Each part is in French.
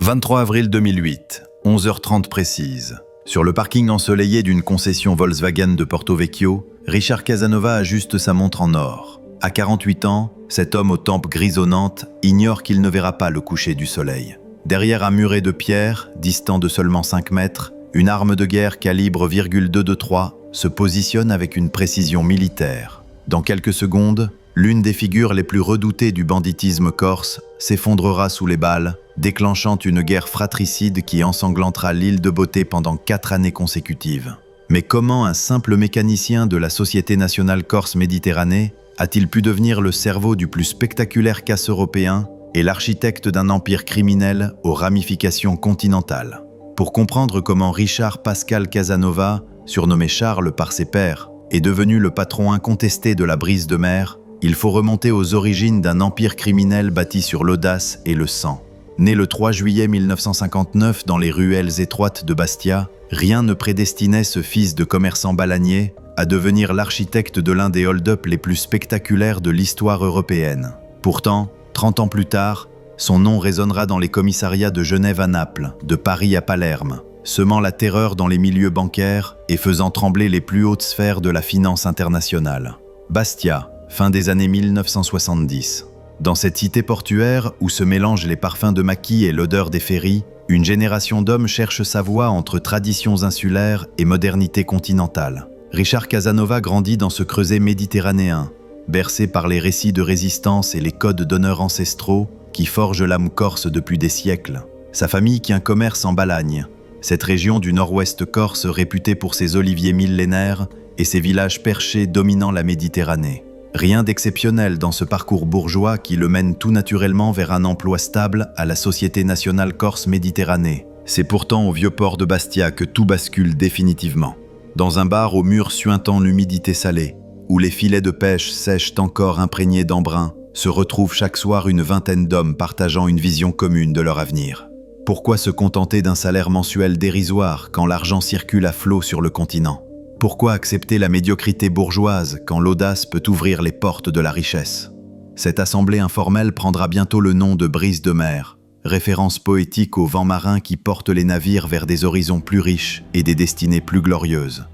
23 avril 2008, 11h30 précise. Sur le parking ensoleillé d'une concession Volkswagen de Porto Vecchio, Richard Casanova ajuste sa montre en or. À 48 ans, cet homme aux tempes grisonnantes ignore qu'il ne verra pas le coucher du soleil. Derrière un muret de pierre, distant de seulement 5 mètres, une arme de guerre calibre .223 se positionne avec une précision militaire. Dans quelques secondes, l'une des figures les plus redoutées du banditisme corse s'effondrera sous les balles, déclenchant une guerre fratricide qui ensanglantera l'île de Beauté pendant 4 années consécutives. Mais comment un simple mécanicien de la Société nationale corse Méditerranée a-t-il pu devenir le cerveau du plus spectaculaire casse européen et l'architecte d'un empire criminel aux ramifications continentales? Pour comprendre comment Richard Pascal Casanova, surnommé Charles par ses pairs, est devenu le patron incontesté de la brise de mer, il faut remonter aux origines d'un empire criminel bâti sur l'audace et le sang. Né le 3 juillet 1959 dans les ruelles étroites de Bastia, rien ne prédestinait ce fils de commerçant balanier à devenir l'architecte de l'un des hold-up les plus spectaculaires de l'histoire européenne. Pourtant, 30 ans plus tard, son nom résonnera dans les commissariats de Genève à Naples, de Paris à Palerme, semant la terreur dans les milieux bancaires et faisant trembler les plus hautes sphères de la finance internationale. Bastia, fin des années 1970. Dans cette cité portuaire où se mélangent les parfums de maquis et l'odeur des ferries, une génération d'hommes cherche sa voie entre traditions insulaires et modernité continentale. Richard Casanova grandit dans ce creuset méditerranéen, bercé par les récits de résistance et les codes d'honneur ancestraux qui forgent l'âme corse depuis des siècles. Sa famille tient commerce en Balagne, cette région du nord-ouest corse réputée pour ses oliviers millénaires et ses villages perchés dominant la Méditerranée. Rien d'exceptionnel dans ce parcours bourgeois qui le mène tout naturellement vers un emploi stable à la Société nationale corse Méditerranée. C'est pourtant au vieux port de Bastia que tout bascule définitivement. Dans un bar aux murs suintant l'humidité salée, où les filets de pêche sèchent encore imprégnés d'embrun, se retrouvent chaque soir une vingtaine d'hommes partageant une vision commune de leur avenir. Pourquoi se contenter d'un salaire mensuel dérisoire quand l'argent circule à flot sur le continent ? Pourquoi accepter la médiocrité bourgeoise quand l'audace peut ouvrir les portes de la richesse? Cette assemblée informelle prendra bientôt le nom de brise de mer, référence poétique aux vents marins qui portent les navires vers des horizons plus riches et des destinées plus glorieuses.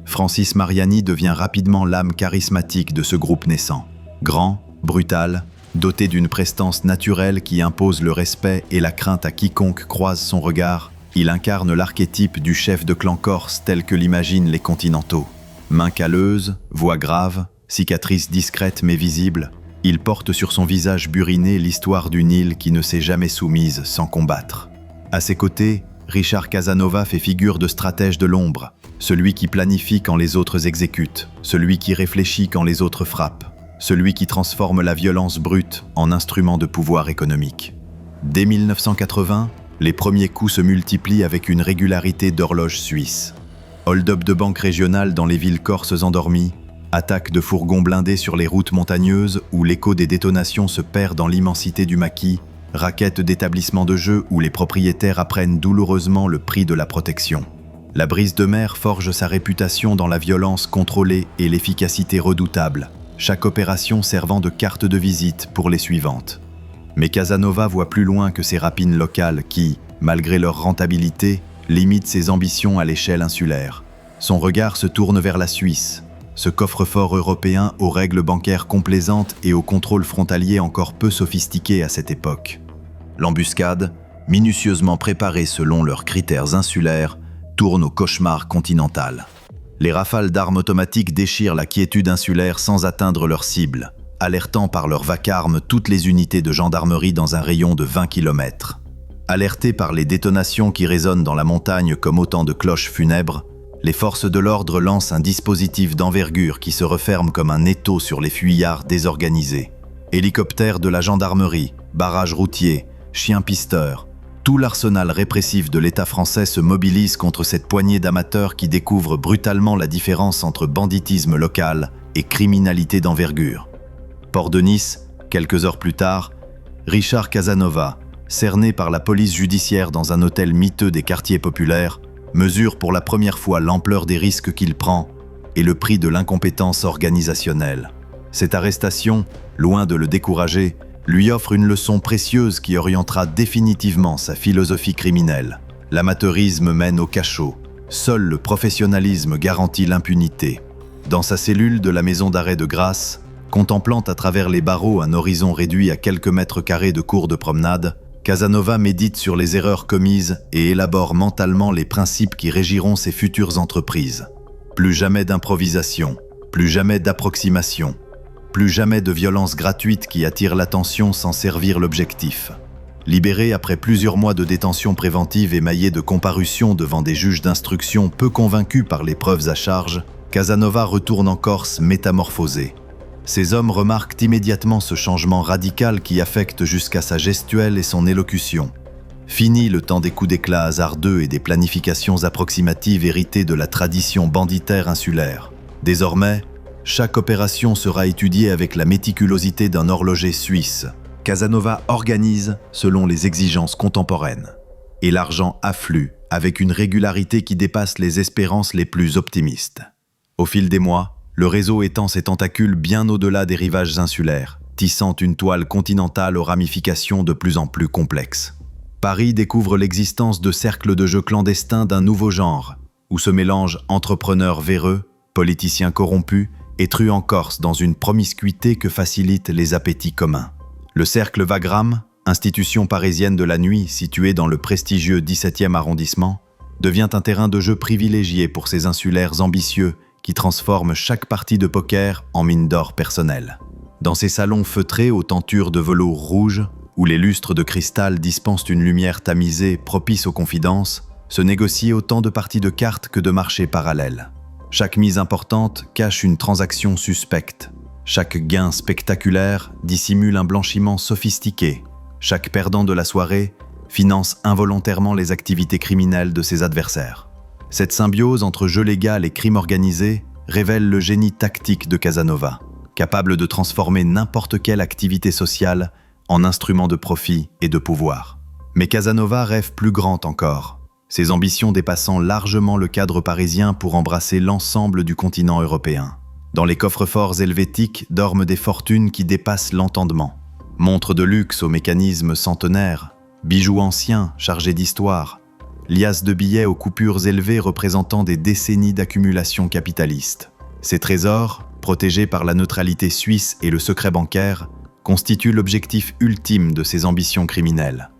Francis Mariani devient rapidement l'âme charismatique de ce groupe naissant. Grand, brutal, doté d'une prestance naturelle qui impose le respect et la crainte à quiconque croise son regard, il incarne l'archétype du chef de clan corse tel que l'imaginent les continentaux. Main calleuse, voix grave, cicatrice discrète mais visible, il porte sur son visage buriné l'histoire d'une île qui ne s'est jamais soumise sans combattre. À ses côtés, Richard Casanova fait figure de stratège de l'ombre, celui qui planifie quand les autres exécutent, celui qui réfléchit quand les autres frappent, celui qui transforme la violence brute en instrument de pouvoir économique. Dès 1980, les premiers coups se multiplient avec une régularité d'horloge suisse. Hold-up de banques régionales dans les villes corses endormies, attaques de fourgons blindés sur les routes montagneuses où l'écho des détonations se perd dans l'immensité du maquis, raquettes d'établissements de jeux où les propriétaires apprennent douloureusement le prix de la protection. La brise de mer forge sa réputation dans la violence contrôlée et l'efficacité redoutable, chaque opération servant de carte de visite pour les suivantes. Mais Casanova voit plus loin que ces rapines locales qui, malgré leur rentabilité, limitent ses ambitions à l'échelle insulaire. Son regard se tourne vers la Suisse, ce coffre-fort européen aux règles bancaires complaisantes et au contrôle frontalier encore peu sophistiqué à cette époque. L'embuscade, minutieusement préparée selon leurs critères insulaires, tourne au cauchemar continental. Les rafales d'armes automatiques déchirent la quiétude insulaire sans atteindre leur cible, alertant par leur vacarme toutes les unités de gendarmerie dans un rayon de 20 km. Alertés par les détonations qui résonnent dans la montagne comme autant de cloches funèbres, les forces de l'ordre lancent un dispositif d'envergure qui se referme comme un étau sur les fuyards désorganisés. Hélicoptères de la gendarmerie, barrages routiers, chiens pisteurs, tout l'arsenal répressif de l'État français se mobilise contre cette poignée d'amateurs qui découvrent brutalement la différence entre banditisme local et criminalité d'envergure. Port de Nice, quelques heures plus tard, Richard Casanova, cerné par la police judiciaire dans un hôtel miteux des quartiers populaires, mesure pour la première fois l'ampleur des risques qu'il prend et le prix de l'incompétence organisationnelle. Cette arrestation, loin de le décourager, lui offre une leçon précieuse qui orientera définitivement sa philosophie criminelle. L'amateurisme mène au cachot. Seul le professionnalisme garantit l'impunité. Dans sa cellule de la maison d'arrêt de Grasse, contemplant à travers les barreaux un horizon réduit à quelques mètres carrés de cours de promenade, Casanova médite sur les erreurs commises et élabore mentalement les principes qui régiront ses futures entreprises. Plus jamais d'improvisation, plus jamais d'approximation, plus jamais de violence gratuite qui attire l'attention sans servir l'objectif. Libéré après plusieurs mois de détention préventive émaillée de comparutions devant des juges d'instruction peu convaincus par les preuves à charge, Casanova retourne en Corse métamorphosé. Ces hommes remarquent immédiatement ce changement radical qui affecte jusqu'à sa gestuelle et son élocution. Fini le temps des coups d'éclat hasardeux et des planifications approximatives héritées de la tradition banditaire insulaire. Désormais, chaque opération sera étudiée avec la méticulosité d'un horloger suisse. Casanova organise selon les exigences contemporaines. Et l'argent afflue avec une régularité qui dépasse les espérances les plus optimistes. Au fil des mois, le réseau étend ses tentacules bien au-delà des rivages insulaires, tissant une toile continentale aux ramifications de plus en plus complexes. Paris découvre l'existence de cercles de jeux clandestins d'un nouveau genre, où se mélangent entrepreneurs véreux, politiciens corrompus et truands corses dans une promiscuité que facilitent les appétits communs. Le cercle Wagram, institution parisienne de la nuit située dans le prestigieux 17e arrondissement, devient un terrain de jeu privilégié pour ces insulaires ambitieux qui transforment chaque partie de poker en mine d'or personnelle. Dans ces salons feutrés aux tentures de velours rouge, où les lustres de cristal dispensent une lumière tamisée propice aux confidences, se négocient autant de parties de cartes que de marchés parallèles. Chaque mise importante cache une transaction suspecte. Chaque gain spectaculaire dissimule un blanchiment sophistiqué. Chaque perdant de la soirée finance involontairement les activités criminelles de ses adversaires. Cette symbiose entre jeu légal et crime organisé révèle le génie tactique de Casanova, capable de transformer n'importe quelle activité sociale en instrument de profit et de pouvoir. Mais Casanova rêve plus grand encore, ses ambitions dépassant largement le cadre parisien pour embrasser l'ensemble du continent européen. Dans les coffres-forts helvétiques dorment des fortunes qui dépassent l'entendement. Montres de luxe aux mécanismes centenaires, bijoux anciens chargés d'histoire, liasses de billets aux coupures élevées représentant des décennies d'accumulation capitaliste. Ces trésors, protégés par la neutralité suisse et le secret bancaire, constituent l'objectif ultime de ses ambitions criminelles.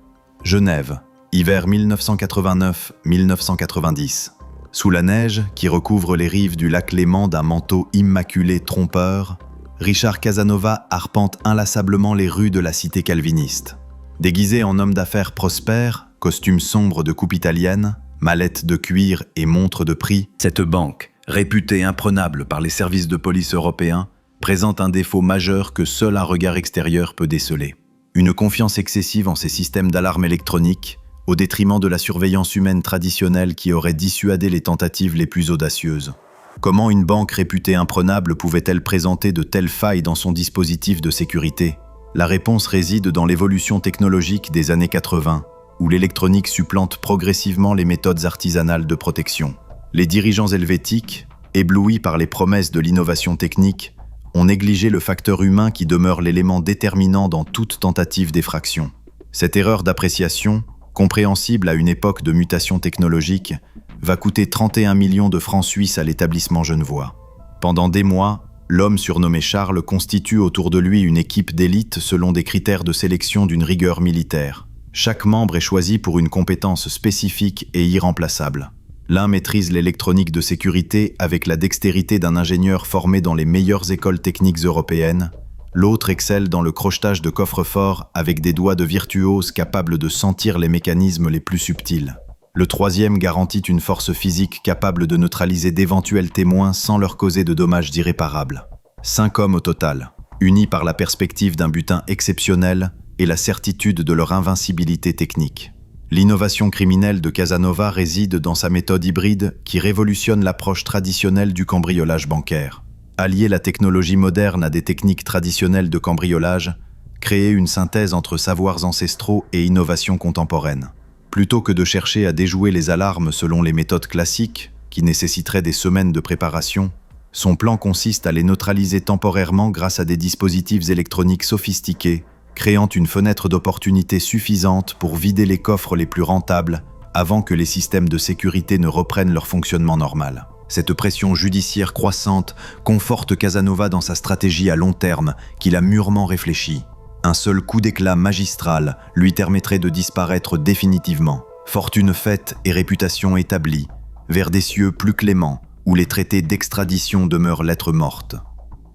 Genève, hiver 1989-1990. Sous la neige qui recouvre les rives du lac Léman d'un manteau immaculé trompeur, Richard Casanova arpente inlassablement les rues de la cité calviniste. Déguisé en homme d'affaires prospère, costume sombre de coupe italienne, mallette de cuir et montre de prix, cette banque, réputée imprenable par les services de police européens, présente un défaut majeur que seul un regard extérieur peut déceler. Une confiance excessive en ses systèmes d'alarme électronique, au détriment de la surveillance humaine traditionnelle qui aurait dissuadé les tentatives les plus audacieuses. Comment une banque réputée imprenable pouvait-elle présenter de telles failles dans son dispositif de sécurité ? La réponse réside dans l'évolution technologique des années 80, où l'électronique supplante progressivement les méthodes artisanales de protection. Les dirigeants helvétiques, éblouis par les promesses de l'innovation technique, ont négligé le facteur humain qui demeure l'élément déterminant dans toute tentative d'effraction. Cette erreur d'appréciation, compréhensible à une époque de mutation technologique, va coûter 31 millions de francs suisses à l'établissement genevois. Pendant des mois, l'homme surnommé Charles constitue autour de lui une équipe d'élite selon des critères de sélection d'une rigueur militaire. Chaque membre est choisi pour une compétence spécifique et irremplaçable. L'un maîtrise l'électronique de sécurité avec la dextérité d'un ingénieur formé dans les meilleures écoles techniques européennes. L'autre excelle dans le crochetage de coffres-forts avec des doigts de virtuose capables de sentir les mécanismes les plus subtils. Le troisième garantit une force physique capable de neutraliser d'éventuels témoins sans leur causer de dommages irréparables. 5 hommes au total, unis par la perspective d'un butin exceptionnel et la certitude de leur invincibilité technique. L'innovation criminelle de Casanova réside dans sa méthode hybride qui révolutionne l'approche traditionnelle du cambriolage bancaire. Allier la technologie moderne à des techniques traditionnelles de cambriolage, créer une synthèse entre savoirs ancestraux et innovations contemporaines. Plutôt que de chercher à déjouer les alarmes selon les méthodes classiques, qui nécessiteraient des semaines de préparation, son plan consiste à les neutraliser temporairement grâce à des dispositifs électroniques sophistiqués créant une fenêtre d'opportunité suffisante pour vider les coffres les plus rentables avant que les systèmes de sécurité ne reprennent leur fonctionnement normal. Cette pression judiciaire croissante conforte Casanova dans sa stratégie à long terme qu'il a mûrement réfléchie. Un seul coup d'éclat magistral lui permettrait de disparaître définitivement. Fortune faite et réputation établie, vers des cieux plus cléments où les traités d'extradition demeurent lettre morte.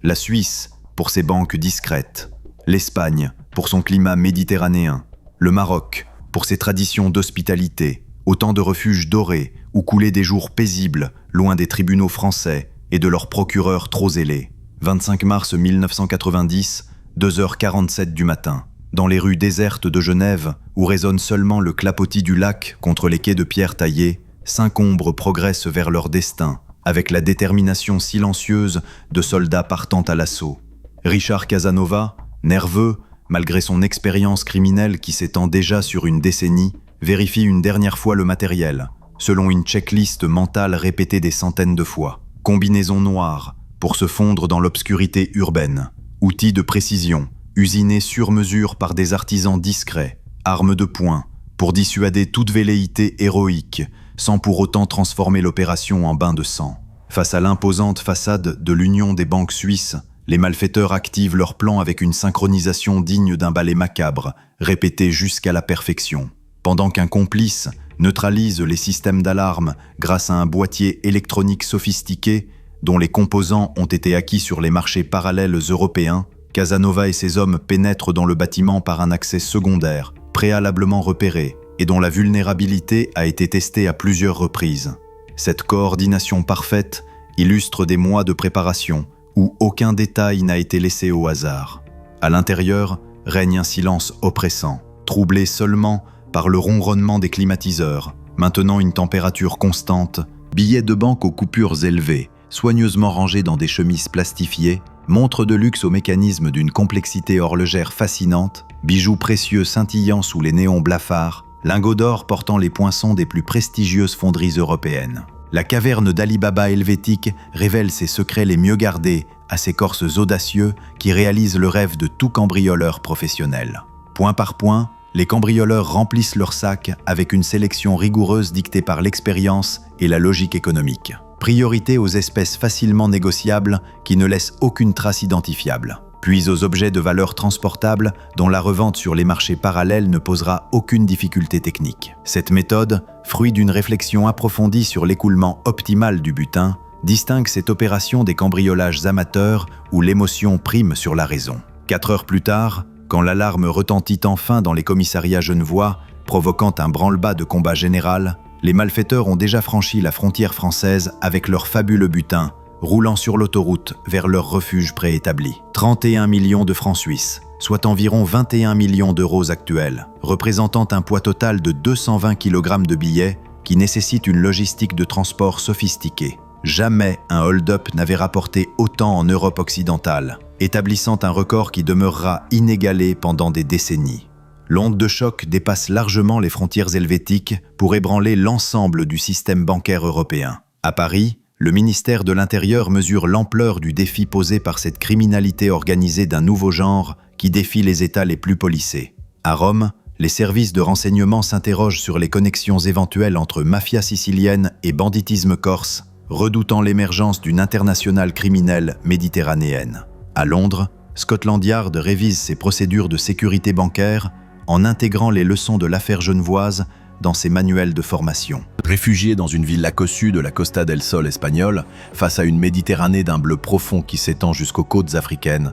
La Suisse, pour ses banques discrètes. L'Espagne, pour son climat méditerranéen. Le Maroc, pour ses traditions d'hospitalité. Autant de refuges dorés où coulaient des jours paisibles, loin des tribunaux français et de leurs procureurs trop zélés. 25 mars 1990, 2h47 du matin. Dans les rues désertes de Genève, où résonne seulement le clapotis du lac contre les quais de pierre taillés, 5 ombres progressent vers leur destin, avec la détermination silencieuse de soldats partant à l'assaut. Richard Casanova, nerveux, malgré son expérience criminelle qui s'étend déjà sur une décennie, vérifie une dernière fois le matériel, selon une checklist mentale répétée des centaines de fois. Combinaison noire, pour se fondre dans l'obscurité urbaine. Outils de précision, usinés sur mesure par des artisans discrets. Armes de poing, pour dissuader toute velléité héroïque, sans pour autant transformer l'opération en bain de sang. Face à l'imposante façade de l'Union des banques suisses, les malfaiteurs activent leur plan avec une synchronisation digne d'un ballet macabre, répété jusqu'à la perfection. Pendant qu'un complice neutralise les systèmes d'alarme grâce à un boîtier électronique sophistiqué dont les composants ont été acquis sur les marchés parallèles européens, Casanova et ses hommes pénètrent dans le bâtiment par un accès secondaire, préalablement repéré, et dont la vulnérabilité a été testée à plusieurs reprises. Cette coordination parfaite illustre des mois de préparation, où aucun détail n'a été laissé au hasard. À l'intérieur, règne un silence oppressant, troublé seulement par le ronronnement des climatiseurs, maintenant une température constante, billets de banque aux coupures élevées, soigneusement rangés dans des chemises plastifiées, montres de luxe au mécanisme d'une complexité horlogère fascinante, bijoux précieux scintillant sous les néons blafards, lingots d'or portant les poinçons des plus prestigieuses fonderies européennes. La caverne d'Ali Baba helvétique révèle ses secrets les mieux gardés à ces corses audacieux qui réalisent le rêve de tout cambrioleur professionnel. Point par point, les cambrioleurs remplissent leurs sacs avec une sélection rigoureuse dictée par l'expérience et la logique économique. Priorité aux espèces facilement négociables qui ne laissent aucune trace identifiable, puis aux objets de valeur transportable dont la revente sur les marchés parallèles ne posera aucune difficulté technique. Cette méthode, fruit d'une réflexion approfondie sur l'écoulement optimal du butin, distingue cette opération des cambriolages amateurs où l'émotion prime sur la raison. 4 heures plus tard, quand l'alarme retentit enfin dans les commissariats genevois, provoquant un branle-bas de combat général, les malfaiteurs ont déjà franchi la frontière française avec leur fabuleux butin, roulant sur l'autoroute vers leur refuge préétabli. 31 millions de francs suisses, soit environ 21 millions d'euros actuels, représentant un poids total de 220 kg de billets qui nécessite une logistique de transport sophistiquée. Jamais un hold-up n'avait rapporté autant en Europe occidentale, établissant un record qui demeurera inégalé pendant des décennies. L'onde de choc dépasse largement les frontières helvétiques pour ébranler l'ensemble du système bancaire européen. À Paris, le ministère de l'Intérieur mesure l'ampleur du défi posé par cette criminalité organisée d'un nouveau genre qui défie les États les plus policés. À Rome, les services de renseignement s'interrogent sur les connexions éventuelles entre mafia sicilienne et banditisme corse, redoutant l'émergence d'une internationale criminelle méditerranéenne. À Londres, Scotland Yard révise ses procédures de sécurité bancaire en intégrant les leçons de l'affaire genevoise dans ses manuels de formation. Réfugié dans une villa cossue de la Costa del Sol espagnole, face à une Méditerranée d'un bleu profond qui s'étend jusqu'aux côtes africaines,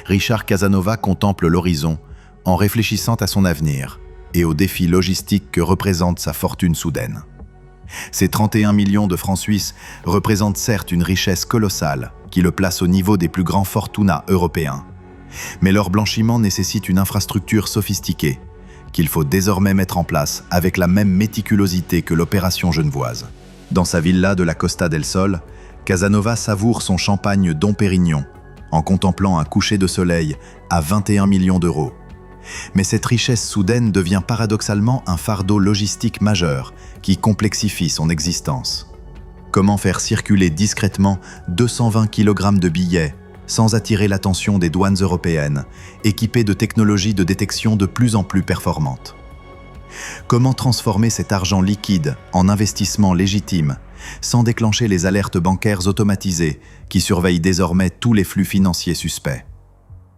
Richard Casanova contemple l'horizon en réfléchissant à son avenir et aux défis logistiques que représente sa fortune soudaine. Ces 31 millions de francs suisses représentent certes une richesse colossale qui le place au niveau des plus grands fortunats européens. Mais leur blanchiment nécessite une infrastructure sophistiquée qu'il faut désormais mettre en place avec la même méticulosité que l'opération genevoise. Dans sa villa de la Costa del Sol, Casanova savoure son champagne Dom Pérignon en contemplant un coucher de soleil à 21 millions d'euros. Mais cette richesse soudaine devient paradoxalement un fardeau logistique majeur qui complexifie son existence. Comment faire circuler discrètement 220 kg de billets sans attirer l'attention des douanes européennes, équipées de technologies de détection de plus en plus performantes. Comment transformer cet argent liquide en investissement légitime, sans déclencher les alertes bancaires automatisées qui surveillent désormais tous les flux financiers suspects?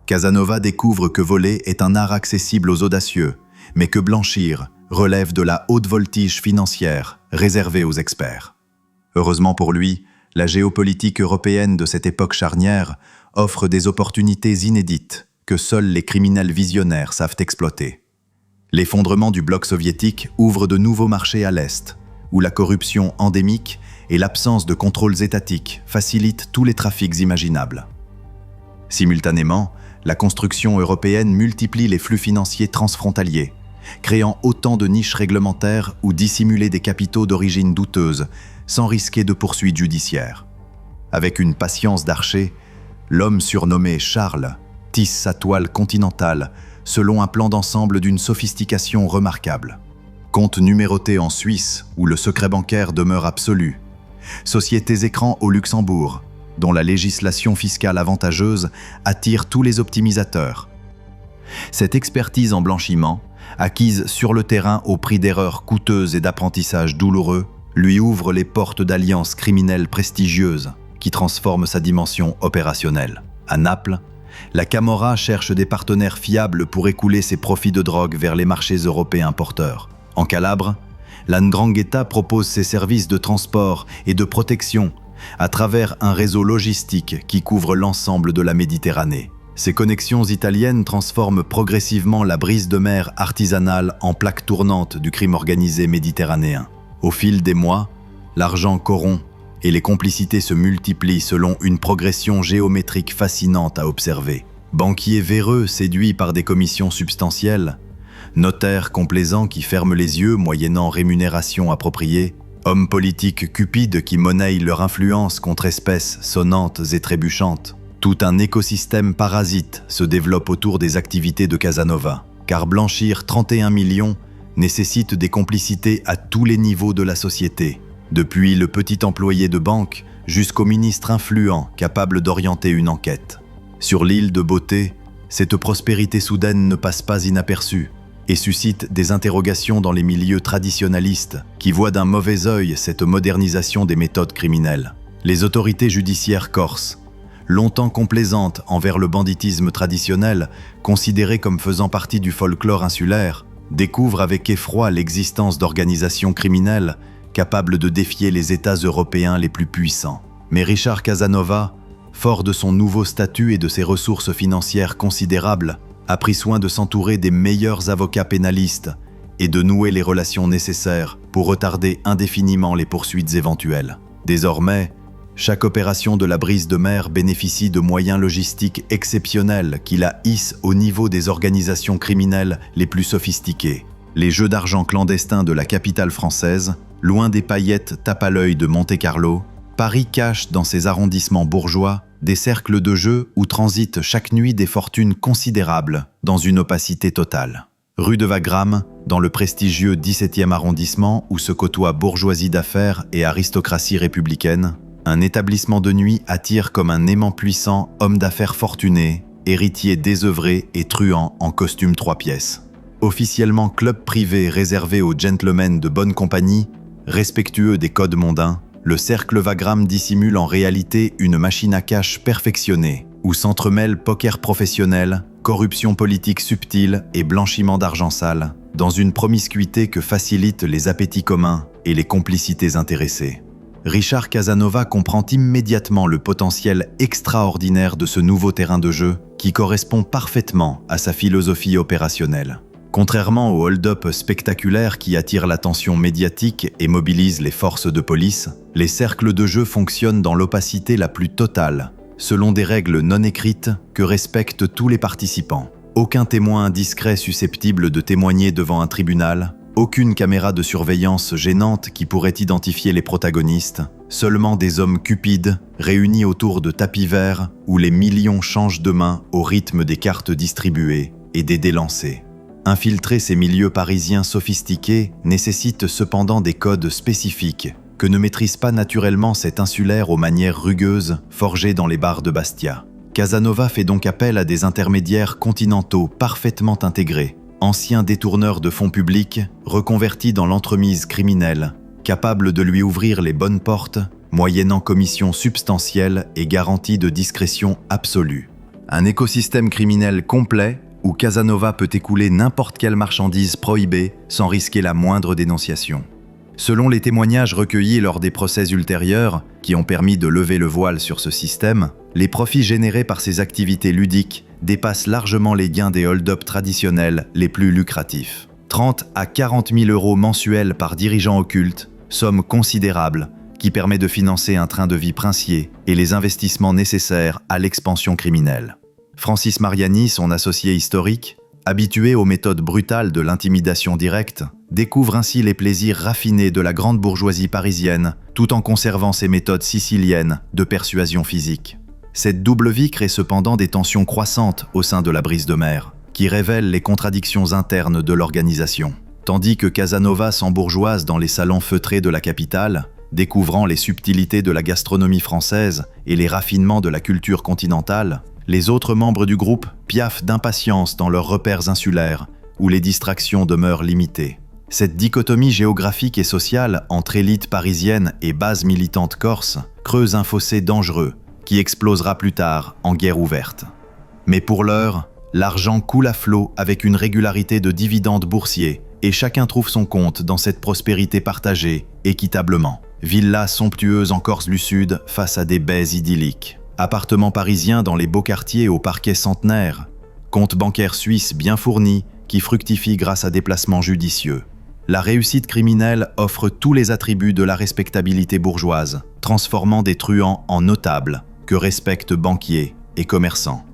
Casanova découvre que voler est un art accessible aux audacieux, mais que blanchir relève de la haute voltige financière réservée aux experts. Heureusement pour lui, la géopolitique européenne de cette époque charnière offre des opportunités inédites que seuls les criminels visionnaires savent exploiter. L'effondrement du bloc soviétique ouvre de nouveaux marchés à l'Est, où la corruption endémique et l'absence de contrôles étatiques facilitent tous les trafics imaginables. Simultanément, la construction européenne multiplie les flux financiers transfrontaliers, créant autant de niches réglementaires ou dissimuler des capitaux d'origine douteuse, sans risquer de poursuites judiciaires. Avec une patience d'archer, l'homme surnommé Charles tisse sa toile continentale selon un plan d'ensemble d'une sophistication remarquable. Comptes numérotés en Suisse, où le secret bancaire demeure absolu. Sociétés écrans au Luxembourg, dont la législation fiscale avantageuse attire tous les optimisateurs. Cette expertise en blanchiment, acquise sur le terrain au prix d'erreurs coûteuses et d'apprentissages douloureux, lui ouvre les portes d'alliances criminelles prestigieuses qui transforment sa dimension opérationnelle. À Naples, la Camorra cherche des partenaires fiables pour écouler ses profits de drogue vers les marchés européens porteurs. En Calabre, la 'Ndrangheta propose ses services de transport et de protection à travers un réseau logistique qui couvre l'ensemble de la Méditerranée. Ces connexions italiennes transforment progressivement la brise de mer artisanale en plaque tournante du crime organisé méditerranéen. Au fil des mois, l'argent corrompt et les complicités se multiplient selon une progression géométrique fascinante à observer. Banquiers véreux séduits par des commissions substantielles, notaires complaisants qui ferment les yeux moyennant rémunération appropriée, hommes politiques cupides qui monnaient leur influence contre espèces sonnantes et trébuchantes. Tout un écosystème parasite se développe autour des activités de Casanova, car blanchir 31 millions nécessite des complicités à tous les niveaux de la société, depuis le petit employé de banque jusqu'au ministre influent capable d'orienter une enquête. Sur l'île de Beauté, cette prospérité soudaine ne passe pas inaperçue et suscite des interrogations dans les milieux traditionnalistes qui voient d'un mauvais œil cette modernisation des méthodes criminelles. Les autorités judiciaires corses, longtemps complaisantes envers le banditisme traditionnel, considéré comme faisant partie du folklore insulaire, découvrent avec effroi l'existence d'organisations criminelles capables de défier les États européens les plus puissants. Mais Richard Casanova, fort de son nouveau statut et de ses ressources financières considérables, a pris soin de s'entourer des meilleurs avocats pénalistes et de nouer les relations nécessaires pour retarder indéfiniment les poursuites éventuelles. Désormais, chaque opération de la brise de mer bénéficie de moyens logistiques exceptionnels qui la hissent au niveau des organisations criminelles les plus sophistiquées. Les jeux d'argent clandestins de la capitale française, loin des paillettes tape à l'œil de Monte-Carlo, Paris cache dans ses arrondissements bourgeois des cercles de jeu où transitent chaque nuit des fortunes considérables dans une opacité totale. Rue de Wagram, dans le prestigieux 17e arrondissement où se côtoient bourgeoisie d'affaires et aristocratie républicaine, un établissement de nuit attire comme un aimant puissant homme d'affaires fortuné, héritier désœuvré et truand en costume 3 pièces. Officiellement club privé réservé aux gentlemen de bonne compagnie, respectueux des codes mondains, le cercle Wagram dissimule en réalité une machine à cash perfectionnée, où s'entremêlent poker professionnel, corruption politique subtile et blanchiment d'argent sale, dans une promiscuité que facilitent les appétits communs et les complicités intéressées. Richard Casanova comprend immédiatement le potentiel extraordinaire de ce nouveau terrain de jeu qui correspond parfaitement à sa philosophie opérationnelle. Contrairement au hold-up spectaculaire qui attire l'attention médiatique et mobilise les forces de police, les cercles de jeu fonctionnent dans l'opacité la plus totale, selon des règles non écrites que respectent tous les participants. Aucun témoin indiscret susceptible de témoigner devant un tribunal, aucune caméra de surveillance gênante qui pourrait identifier les protagonistes, seulement des hommes cupides réunis autour de tapis verts où les millions changent de main au rythme des cartes distribuées et des dés lancés. Infiltrer ces milieux parisiens sophistiqués nécessite cependant des codes spécifiques que ne maîtrise pas naturellement cet insulaire aux manières rugueuses forgé dans les bars de Bastia. Casanova fait donc appel à des intermédiaires continentaux parfaitement intégrés, anciens détourneurs de fonds publics, reconvertis dans l'entremise criminelle, capables de lui ouvrir les bonnes portes, moyennant commission substantielle et garantie de discrétion absolue. Un écosystème criminel complet où Casanova peut écouler n'importe quelle marchandise prohibée sans risquer la moindre dénonciation. Selon les témoignages recueillis lors des procès ultérieurs, qui ont permis de lever le voile sur ce système, les profits générés par ces activités ludiques dépassent largement les gains des hold-up traditionnels les plus lucratifs. 30 à 40 000 euros mensuels par dirigeant occulte, somme considérable qui permet de financer un train de vie princier et les investissements nécessaires à l'expansion criminelle. Francis Mariani, son associé historique, habitué aux méthodes brutales de l'intimidation directe, découvre ainsi les plaisirs raffinés de la grande bourgeoisie parisienne, tout en conservant ses méthodes siciliennes de persuasion physique. Cette double vie crée cependant des tensions croissantes au sein de la Brise de Mer, qui révèlent les contradictions internes de l'organisation. Tandis que Casanova s'embourgeoise dans les salons feutrés de la capitale, découvrant les subtilités de la gastronomie française et les raffinements de la culture continentale, les autres membres du groupe piaffent d'impatience dans leurs repères insulaires, où les distractions demeurent limitées. Cette dichotomie géographique et sociale entre élite parisienne et base militante corse creuse un fossé dangereux qui explosera plus tard en guerre ouverte. Mais pour l'heure, l'argent coule à flot avec une régularité de dividendes boursiers et chacun trouve son compte dans cette prospérité partagée équitablement. Villas somptueuses en Corse du Sud face à des baies idylliques. Appartements parisiens dans les beaux quartiers au parquet centenaire, comptes bancaires suisses bien fournis qui fructifient grâce à des placements judicieux. La réussite criminelle offre tous les attributs de la respectabilité bourgeoise, transformant des truands en notables que respectent banquiers et commerçants.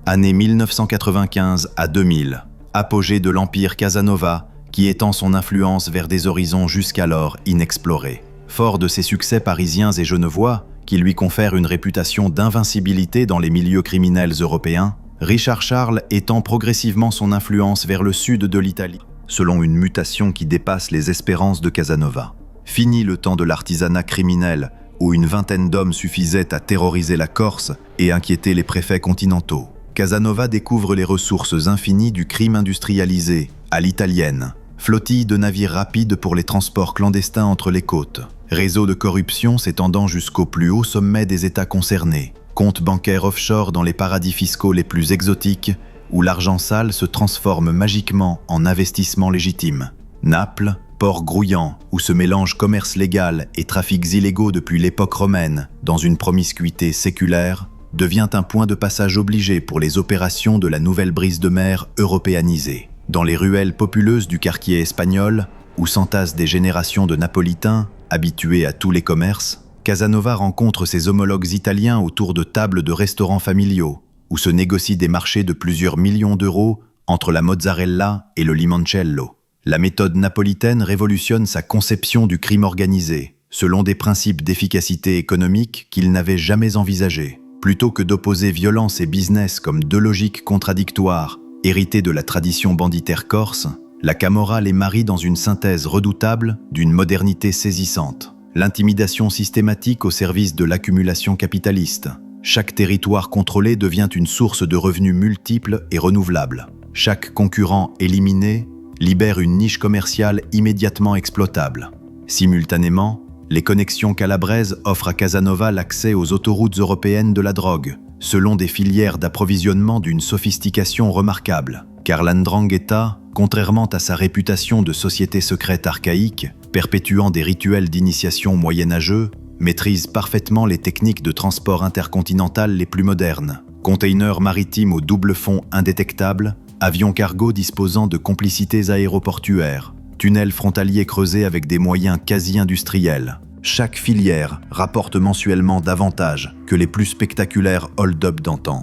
Année 1995 à 2000, apogée de l'empire Casanova qui étend son influence vers des horizons jusqu'alors inexplorés. Fort de ses succès parisiens et genevois, qui lui confère une réputation d'invincibilité dans les milieux criminels européens, Richard Charles étend progressivement son influence vers le sud de l'Italie, selon une mutation qui dépasse les espérances de Casanova. Fini le temps de l'artisanat criminel, où une vingtaine d'hommes suffisaient à terroriser la Corse et inquiéter les préfets continentaux. Casanova découvre les ressources infinies du crime industrialisé, à l'italienne. Flottille de navires rapides pour les transports clandestins entre les côtes. Réseau de corruption s'étendant jusqu'au plus haut sommet des États concernés. Comptes bancaires offshore dans les paradis fiscaux les plus exotiques, où l'argent sale se transforme magiquement en investissement légitime. Naples, port grouillant, où se mélangent commerce légal et trafics illégaux depuis l'époque romaine, dans une promiscuité séculaire, devient un point de passage obligé pour les opérations de la nouvelle brise de mer européanisée. Dans les ruelles populeuses du quartier espagnol, où s'entassent des générations de Napolitains, habitués à tous les commerces, Casanova rencontre ses homologues italiens autour de tables de restaurants familiaux, où se négocient des marchés de plusieurs millions d'euros entre la mozzarella et le limoncello. La méthode napolitaine révolutionne sa conception du crime organisé, selon des principes d'efficacité économique qu'il n'avait jamais envisagés. Plutôt que d'opposer violence et business comme deux logiques contradictoires, héritées de la tradition banditaire corse, la Camorra les marie dans une synthèse redoutable d'une modernité saisissante. L'intimidation systématique au service de l'accumulation capitaliste. Chaque territoire contrôlé devient une source de revenus multiples et renouvelables. Chaque concurrent éliminé libère une niche commerciale immédiatement exploitable. Simultanément, les connexions calabraises offrent à Casanova l'accès aux autoroutes européennes de la drogue, selon des filières d'approvisionnement d'une sophistication remarquable. Car l'Ndrangheta, contrairement à sa réputation de société secrète archaïque, perpétuant des rituels d'initiation moyenâgeux, maîtrise parfaitement les techniques de transport intercontinental les plus modernes. Containers maritimes au double fond indétectable, avions cargo disposant de complicités aéroportuaires, tunnels frontaliers creusés avec des moyens quasi-industriels. Chaque filière rapporte mensuellement davantage que les plus spectaculaires hold-up d'antan.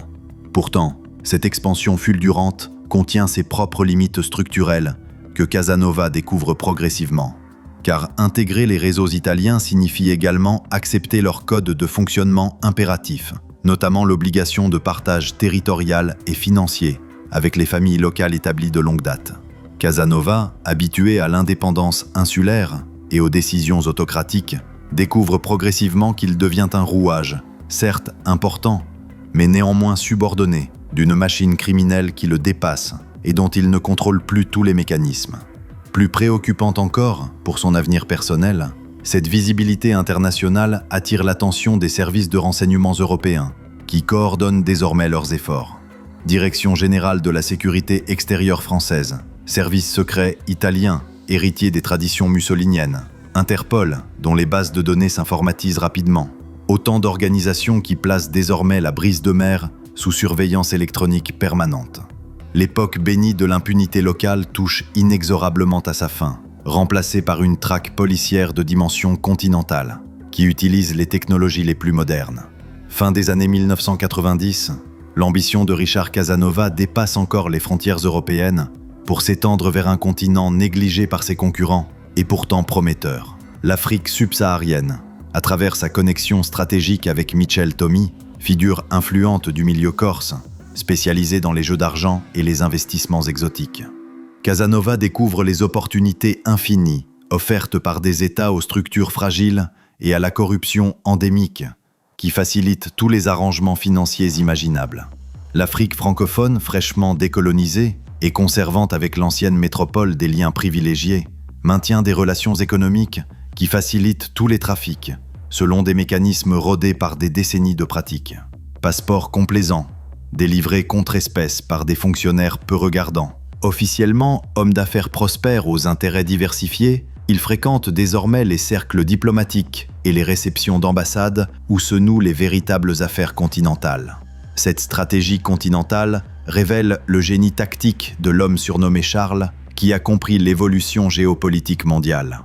Pourtant, cette expansion fulgurante contient ses propres limites structurelles que Casanova découvre progressivement. Car intégrer les réseaux italiens signifie également accepter leur code de fonctionnement impératif, notamment l'obligation de partage territorial et financier avec les familles locales établies de longue date. Casanova, habitué à l'indépendance insulaire et aux décisions autocratiques, découvre progressivement qu'il devient un rouage, certes important, mais néanmoins subordonné, d'une machine criminelle qui le dépasse et dont il ne contrôle plus tous les mécanismes. Plus préoccupante encore, pour son avenir personnel, cette visibilité internationale attire l'attention des services de renseignement européens, qui coordonnent désormais leurs efforts. Direction générale de la sécurité extérieure française, services secrets italiens, héritiers des traditions mussoliniennes, Interpol, dont les bases de données s'informatisent rapidement. Autant d'organisations qui placent désormais la brise de mer sous surveillance électronique permanente. L'époque bénie de l'impunité locale touche inexorablement à sa fin, remplacée par une traque policière de dimension continentale, qui utilise les technologies les plus modernes. Fin des années 1990, l'ambition de Richard Casanova dépasse encore les frontières européennes pour s'étendre vers un continent négligé par ses concurrents et pourtant prometteur, l'Afrique subsaharienne, à travers sa connexion stratégique avec Michel Tommy, figure influente du milieu corse, spécialisé dans les jeux d'argent et les investissements exotiques. Casanova découvre les opportunités infinies offertes par des États aux structures fragiles et à la corruption endémique, qui facilitent tous les arrangements financiers imaginables. L'Afrique francophone, fraîchement décolonisée et conservant avec l'ancienne métropole des liens privilégiés, maintient des relations économiques qui facilitent tous les trafics, selon des mécanismes rodés par des décennies de pratiques. Passeports complaisants, délivrés contre espèces par des fonctionnaires peu regardants. Officiellement, homme d'affaires prospère aux intérêts diversifiés, il fréquente désormais les cercles diplomatiques et les réceptions d'ambassades où se nouent les véritables affaires continentales. Cette stratégie continentale révèle le génie tactique de l'homme surnommé Charles, qui a compris l'évolution géopolitique mondiale.